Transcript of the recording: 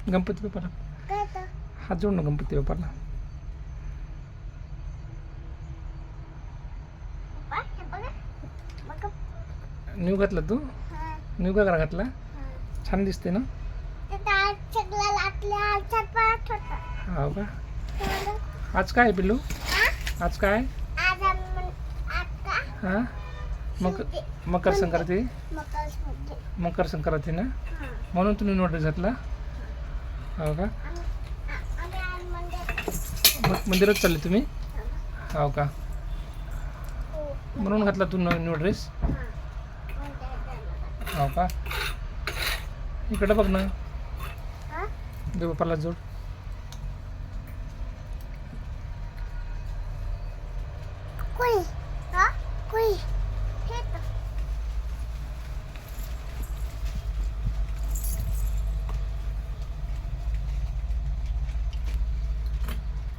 गणपती बाप्पाला काय तर हात जोड ना गणपती बाप्पाला. पप्पा हे बघा बघा. न्यू घातला तू? हा न्यू का घातला? हा छान दिसते ना. ते डाळ सगळं लाटल्या आलच्यात परत होता. हो का. तेवढं. आज काय आहे पिल्लू? हा? आज काय? आज आम्ही आता हां मग शिवते. मकर संक्रांती. मकर संक्रांती. मकर संक्रांती ना, हा. म्हणून तुम्ही नोटीस घातला. हो का. आम्ही आज मंदिर मग मंदिरात चालले तुम्ही? हो का. हो. म्हणून घातला तू न्यू ड्रेस. हा. मंदिरात जाणार. हो का. इकडं बघ ना, हा? देव बाप्पाला जोड. कोणी?